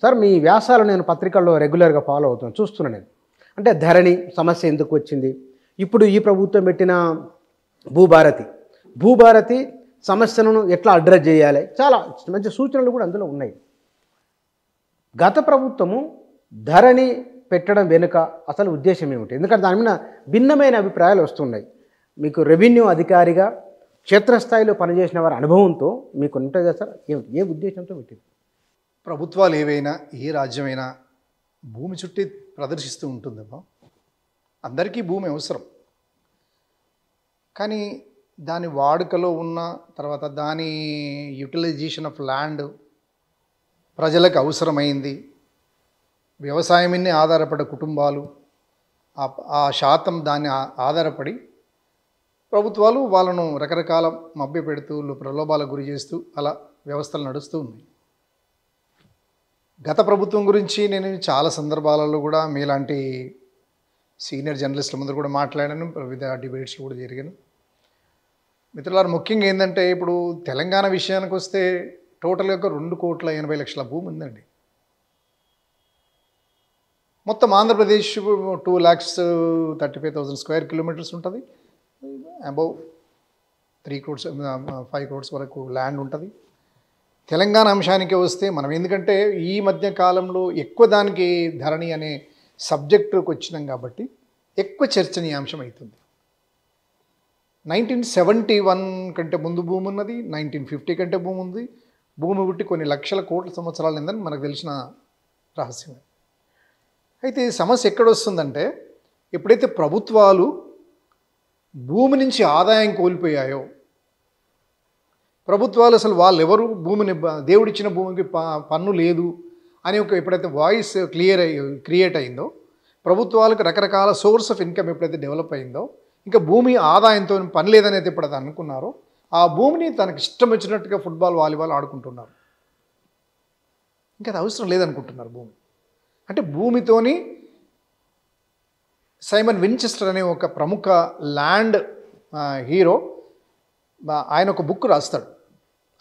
Sir మీ వ్యాసాలు నేను పత్రికల్లో రెగ్యులర్గా ఫాలో అవుతున్నాను, చూస్తున్నాను నేను. అంటే ధరణి సమస్య ఎందుకు వచ్చింది, ఇప్పుడు ఈ ప్రభుత్వం పెట్టిన భూభారతి సమస్యలను ఎట్లా అడ్రస్ చేయాలి, చాలా మంచి సూచనలు కూడా అందులో ఉన్నాయి. గత ప్రభుత్వము ధరణి పెట్టడం వెనుక అసలు ఉద్దేశం ఏమిటి? ఎందుకంటే దాని మీద భిన్నమైన అభిప్రాయాలు వస్తున్నాయి. మీకు రెవెన్యూ అధికారిగా క్షేత్రస్థాయిలో పనిచేసిన వారి అనుభవంతో మీకు ఉంటుంది కదా సార్, ఏ ఉద్దేశంతో పెట్టింది? ప్రభుత్వాలు ఏవైనా, ఏ రాజ్యమైనా భూమి చుట్టి ప్రదర్శిస్తూ ఉంటుందమ్మా. అందరికీ భూమి అవసరం, కానీ దాని వాడుకలో ఉన్న తర్వాత దాని యూటిలైజేషన్ ఆఫ్ ల్యాండ్ ప్రజలకు అవసరమైంది, వ్యవసాయం మీద ఆధారపడే కుటుంబాలు ఆ శాతం దాన్ని ఆధారపడి ప్రభుత్వాలు వాళ్ళను రకరకాల మభ్య పెడుతూ ప్రలోభాలకు గురి చేస్తూ అలా వ్యవస్థలు నడుస్తూ ఉన్నాయి. గత ప్రభుత్వం గురించి నేను చాలా సందర్భాలలో కూడా మీలాంటి సీనియర్ జర్నలిస్టుల ముందు కూడా మాట్లాడాను, వివిధ డిబేట్స్లో కూడా జరిగాను. మిత్రులారు, ముఖ్యంగా ఏంటంటే ఇప్పుడు తెలంగాణ విషయానికి వస్తే టోటల్గా 2,80,00,000 భూమి ఉందండి. మొత్తం ఆంధ్రప్రదేశ్ 2,35,000 స్క్వేర్ కిలోమీటర్స్ ఉంటుంది. అబౌవ్ 3 crores 5 crores వరకు ల్యాండ్ ఉంటుంది. తెలంగాణ అంశానికి వస్తే మనం ఎందుకంటే ఈ మధ్య కాలంలో ఎక్కువ దానికి ధరణి అనే సబ్జెక్టుకు వచ్చినాం కాబట్టి ఎక్కువ చర్చనీయాంశం అవుతుంది. 1971 కంటే ముందు భూమి ఉన్నది, 1950 కంటే భూమి ఉంది. భూమి పుట్టి కొన్ని లక్షల కోట్ల సంవత్సరాలు ఉందని మనకు తెలిసిన రహస్యమే. అయితే సమస్య ఎక్కడొస్తుందంటే ఎప్పుడైతే ప్రభుత్వాలు భూమి నుంచి ఆదాయం కోల్పోయాయో, ప్రభుత్వాలు అసలు వాళ్ళు ఎవరు భూమిని దేవుడిచ్చిన భూమికి పన్ను లేదు అని ఎప్పుడైతే వాయిస్ క్రియేట్ అయిందో, ప్రభుత్వాలకు రకరకాల సోర్స్ ఆఫ్ ఇన్కమ్ ఎప్పుడైతే డెవలప్ అయిందో, ఇంకా భూమి ఆదాయంతో పని లేదనేది ఎప్పుడైతే అనుకున్నారో, ఆ భూమిని తనకి ఇష్టం వచ్చినట్టుగా ఫుట్బాల్ వాలీబాల్ ఆడుకుంటున్నారు. ఇంకా అది అవసరం లేదనుకుంటున్నారు భూమి. అంటే భూమితోని సైమన్ వించెస్టర్ అనే ఒక ప్రముఖ ల్యాండ్ హీరో ఆయన ఒక బుక్ రాస్తాడు.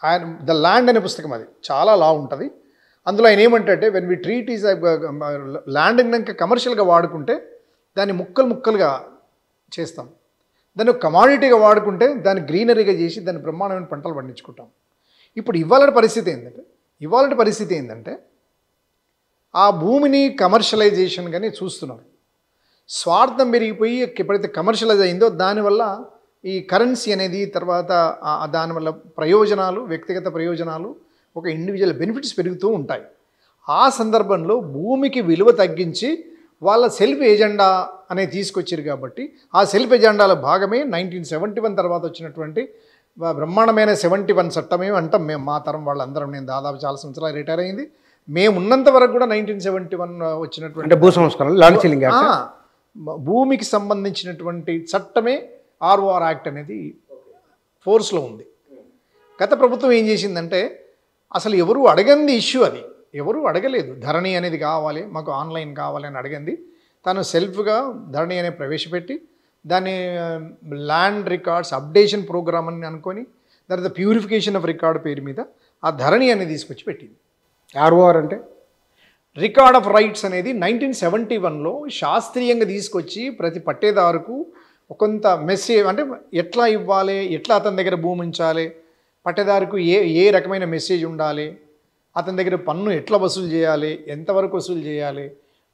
ఆయన ద ల్యాండ్ అనే పుస్తకం, అది చాలా లా ఉంటుంది. అందులో ఆయన ఏమంటే when we treat is land ఇంకా కమర్షియల్గా వాడుకుంటే దాన్ని ముక్కలుగా చేస్తాం, దాన్ని ఒక కమాడిటీగా వాడుకుంటే దాన్ని గ్రీనరీగా చేసి దాన్ని బ్రహ్మాండమైన పంటలు పండించుకుంటాం. ఇప్పుడు ఇవాళ పరిస్థితి ఏంటంటే ఆ భూమిని కమర్షియలైజేషన్ కానీ చూస్తున్నారు. స్వార్థం పెరిగిపోయి ఎప్పుడైతే కమర్షియలైజ్ అయిందో దానివల్ల ఈ కరెన్సీ అనేది, తర్వాత దానివల్ల ప్రయోజనాలు, వ్యక్తిగత ప్రయోజనాలు, ఒక ఇండివిజువల్ బెనిఫిట్స్ పెరుగుతూ ఉంటాయి. ఆ సందర్భంలో భూమికి విలువ తగ్గించి వాళ్ళ సెల్ఫ్ ఎజెండా అనేది తీసుకొచ్చారు. కాబట్టి ఆ సెల్ఫ్ ఎజెండాల భాగమే 1971 తర్వాత వచ్చినటువంటి బ్రహ్మాండమైన 71 చట్టమే అంటాం మేము. మా తరం వాళ్ళందరం, నేను దాదాపు చాలా సంవత్సరాలు రిటైర్ అయింది, మేము ఉన్నంత వరకు కూడా 1971 వచ్చినటువంటి భూ సంస్కరణ భూమికి సంబంధించినటువంటి చట్టమే ROR యాక్ట్ అనేది ఫోర్స్లో ఉంది. గత ప్రభుత్వం ఏం చేసిందంటే అసలు ఎవరు అడగంది ఇష్యూ, అది ఎవరు అడగలేదు. ధరణి అనేది కావాలి, మాకు ఆన్లైన్ కావాలి అని అడగంది. తను సెల్ఫ్గా ధరణి అనేది ప్రవేశపెట్టి దాన్ని ల్యాండ్ రికార్డ్స్ అప్డేషన్ ప్రోగ్రామ్ అని అనుకొని తర్వాత ప్యూరిఫికేషన్ ఆఫ్ రికార్డ్ పేరు మీద ఆ ధరణి అనేది తీసుకొచ్చి పెట్టింది. ROR అంటే రికార్డ్ ఆఫ్ రైట్స్ అనేది 1971లో శాస్త్రీయంగా తీసుకొచ్చి ప్రతి పట్టేదారుకు కొంత మెసేజ్, అంటే ఎట్లా ఇవ్వాలి, ఎట్లా అతని దగ్గర భూమి ఉంచాలి, పట్టేదారుకు ఏ రకమైన మెసేజ్ ఉండాలి, అతని దగ్గర పన్ను ఎట్లా వసూలు చేయాలి, ఎంతవరకు వసూలు చేయాలి,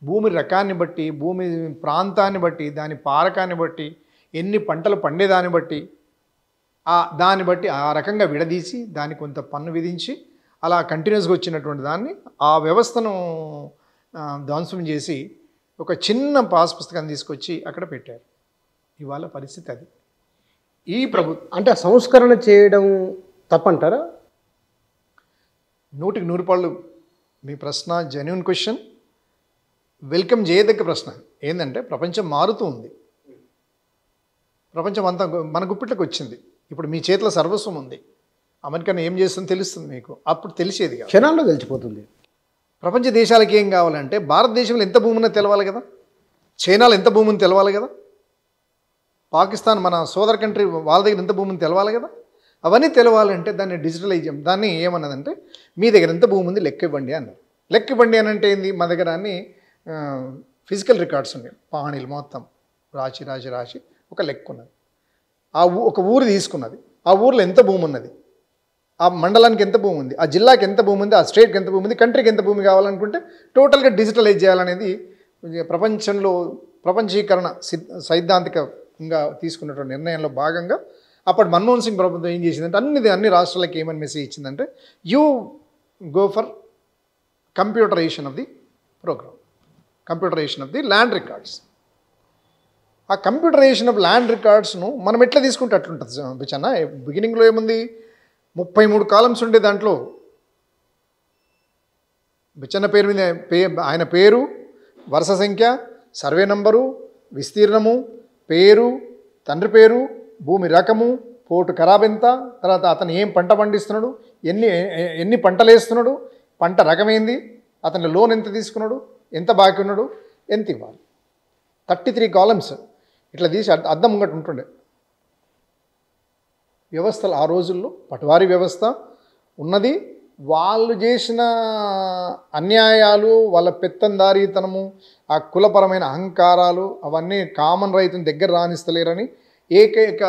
భూమి రకాన్ని బట్టి, భూమి ప్రాంతాన్ని బట్టి, దాని పారకాన్ని బట్టి, ఎన్ని పంటలు పండేదాన్ని బట్టి దాన్ని బట్టి ఆ రకంగా విడదీసి దానికి కొంత పన్ను విధించి అలా కంటిన్యూస్గా వచ్చినటువంటి దాన్ని ఆ వ్యవస్థను ధ్వంసం చేసి ఒక చిన్న పాస్ పుస్తకాన్ని తీసుకొచ్చి అక్కడ పెట్టారు. ఇవాళ పరిస్థితి అది. ఈ ప్రభుత్వం అంటే సంస్కరణ చేయడం తప్పంటారా? 100% మీ ప్రశ్న జెన్యూన్ క్వశ్చన్, వెల్కమ్ చేయదగ్గ ప్రశ్న. ఏంటంటే ప్రపంచం మారుతూ ఉంది, ప్రపంచం అంతా మన గుప్పిట్లోకి వచ్చింది. ఇప్పుడు మీ చేతిలో సర్వస్వం ఉంది. అమెరికాను ఏం చేస్తుందో తెలుస్తుంది మీకు, అప్పుడు తెలిసేది క్షణాల్లో తెలిసిపోతుంది. ప్రపంచ దేశాలకి ఏం కావాలంటే భారతదేశంలో ఎంత భూమి ఉందో తెలవాలి కదా, చైనాలో ఎంత భూమి ఉందో తెలవాలి కదా, పాకిస్తాన్ మన సోదర కంట్రీ వాళ్ళ దగ్గర ఎంత భూమిని తెలవాలి కదా. అవన్నీ తెలవాలంటే దాన్ని డిజిటలైజ్, దాన్ని ఏమన్నదంటే మీ దగ్గర ఎంత భూమి ఉంది లెక్క ఇవ్వండి అన్నారు. లెక్క ఇవ్వండి అని అంటే ఏంది, మా దగ్గర అన్ని ఫిజికల్ రికార్డ్స్ ఉన్నాయి, పాణీలు మొత్తం రాసి ఒక లెక్క ఉన్నది. ఒక ఊరు తీసుకున్నది, ఆ ఊర్లో ఎంత భూమి ఉన్నది, ఆ మండలానికి ఎంత భూమి ఉంది, ఆ జిల్లాకి ఎంత భూమి ఉంది, ఆ స్టేట్కి ఎంత భూమి ఉంది, కంట్రీకి ఎంత భూమి కావాలనుకుంటే టోటల్గా డిజిటలైజ్ చేయాలనేది ప్రపంచంలో ప్రపంచీకరణ సైద్ధాంతికంగా తీసుకున్నటువంటి నిర్ణయంలో భాగంగా అప్పటి మన్మోహన్ సింగ్ ప్రభుత్వం ఏం చేసిందంటే అన్ని రాష్ట్రాలకి ఏమని మెసేజ్ ఇచ్చిందంటే you go for computerization of the program, computerization of the land records. ఆ కంప్యూటరైజేషన్ ఆఫ్ ల్యాండ్ రికార్డ్స్ను మనం ఎట్లా తీసుకుంటే అట్లుంటుంది బిచ్చన్న. బిగినింగ్లో ఏముంది, 33 కాలమ్స్ ఉండే దాంట్లో బిచ్చన్న పేరు మీద ఆయన పేరు, వరుస సంఖ్య, సర్వే నంబరు, విస్తీర్ణము, పేరు, తండ్రి పేరు, భూమి రకము, పోటు ఖరాబ్ ఎంత, తర్వాత అతను ఏం పంట పండిస్తున్నాడు, ఎన్ని పంటలు వేస్తున్నాడు, పంట రకమైంది, అతని లోన్ ఎంత తీసుకున్నాడు, ఎంత బాకీ ఉన్నాడు, ఎంత ఇవ్వాలి. 33 కాలమ్స్ ఇట్లా తీసి అద్దం ముంగట ఉంటుండే. వ్యవస్థలు ఆ రోజుల్లో పటవారీ వ్యవస్థ ఉన్నది. వాళ్ళు చేసిన అన్యాయాలు, వాళ్ళ పెత్తందారీతనము, ఆ కులపరమైన అహంకారాలు అవన్నీ కామన్ రైతుని దగ్గర రాణిస్తలేరని ఏకైక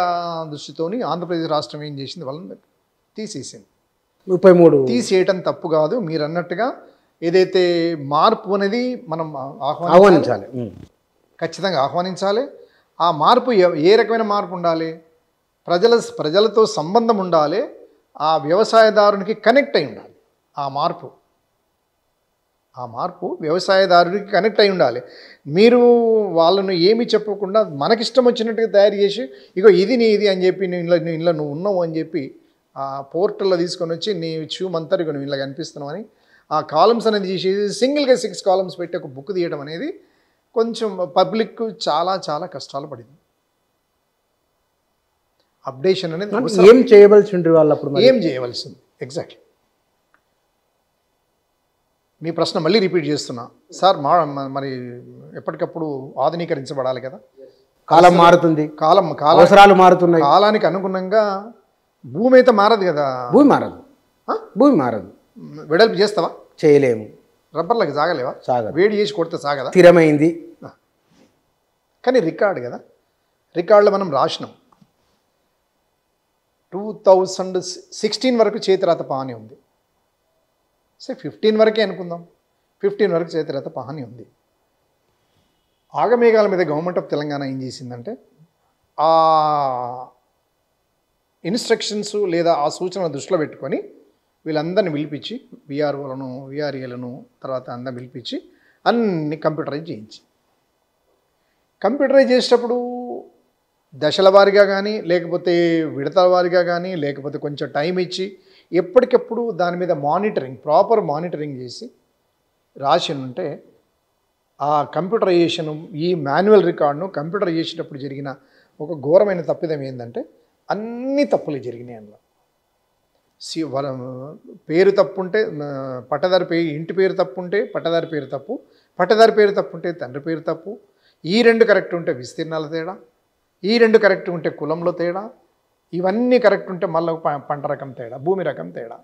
దృష్టితోని ఆంధ్రప్రదేశ్ రాష్ట్రం ఏం చేసింది, వాళ్ళని తీసేసింది. 33 తీసేయటం తప్పు కాదు, మీరు అన్నట్టుగా ఏదైతే మార్పు అనేది మనం ఆహ్వానించాలి, ఖచ్చితంగా ఆహ్వానించాలి. ఆ మార్పు ఏ రకమైన మార్పు ఉండాలి, ప్రజలతో సంబంధం ఉండాలి, ఆ వ్యవసాయదారునికి కనెక్ట్ అయి ఉండాలి. ఆ మార్పు వ్యవసాయదారునికి కనెక్ట్ అయి ఉండాలి. మీరు వాళ్ళను ఏమి చెప్పకుండా మనకిష్టం వచ్చినట్టుగా తయారు చేసి ఇగో ఇది నీ ఇది అని చెప్పి ఇంట్లో నువ్వు ఉన్నావు అని చెప్పి ఆ పోర్టల్లో తీసుకొని వచ్చి నీ చూమంతా ఇక నువ్వు ఇలా కనిపిస్తున్నావు అని ఆ కాలమ్స్ అనేది చేసేసి సింగిల్గా 6 కాలమ్స్ పెట్టి ఒక బుక్ తీయడం అనేది కొంచెం పబ్లిక్ చాలా చాలా కష్టాలు పడింది. అప్డేషన్ అనేది ఏం చేయవలసి ఉంటుంది వాళ్ళు, అప్పుడు ఏం చేయవలసింది ఎగ్జాక్ట్లీ. మీ ప్రశ్న మళ్ళీ రిపీట్ చేస్తున్నా సార్. మరి ఎప్పటికప్పుడు ఆధునీకరించబడాలి కదా, కాలం మారుతుంది, అవసరాలు మారుతున్నాయి, కాలానికి అనుగుణంగా భూమి అయితే మారదు కదా. భూమి మారదు. వెడల్పు చేస్తావా, చేయలేము. రబ్బర్లకి సాగలేవా, వేడి చేసి కొడితే సాగదా, స్థిరమైంది. కానీ రికార్డు కదా, రికార్డులో మనం రాసినాం 2016 వరకు చేతిరాత పహాని ఉంది. 15 వరకే అనుకుందాం, 15 వరకు చేతిరాత పహాని ఉంది. ఆగమేఘాల మీద గవర్నమెంట్ ఆఫ్ తెలంగాణ ఏం చేసిందంటే ఆ ఇన్స్ట్రక్షన్స్ లేదా ఆ సూచనలు దృష్టిలో పెట్టుకొని వీళ్ళందరినీ పిలిపించి విఆర్ఓలను విఆర్ఏలను తర్వాత అందరిని పిలిపించి అన్ని కంప్యూటరైజ్ చేసేటప్పుడు దశల వారీగా కానీ లేకపోతే విడతల వారీగా కానీ లేకపోతే కొంచెం టైం ఇచ్చి ఎప్పటికెప్పుడు దాని మీద ప్రాపర్ మానిటరింగ్ చేసి రాసి ఉంటే ఆ కంప్యూటరైజేషన్ ఈ మాన్యువల్ రికార్డును కంప్యూటర్ చేసేటప్పుడు జరిగిన ఒక ఘోరమైన తప్పిదం ఏంటంటే అన్ని తప్పులు జరిగినాయి. అందులో పేరు తప్పు ఉంటే పట్టదారి ఇంటి పేరు తప్పు ఉంటే పట్టదారి పేరు తప్పు, పట్టదారి పేరు తప్పు ఉంటే తండ్రి పేరు తప్పు, ఈ 2 కరెక్ట్ ఉంటే విస్తీర్ణాల తేడా, ఈ 2 కరెక్ట్ ఉంటే కులంలో తేడా, ఇవన్నీ కరెక్ట్ ఉంటే మళ్ళీ పంట రకం తేడా, భూమి రకం తేడా.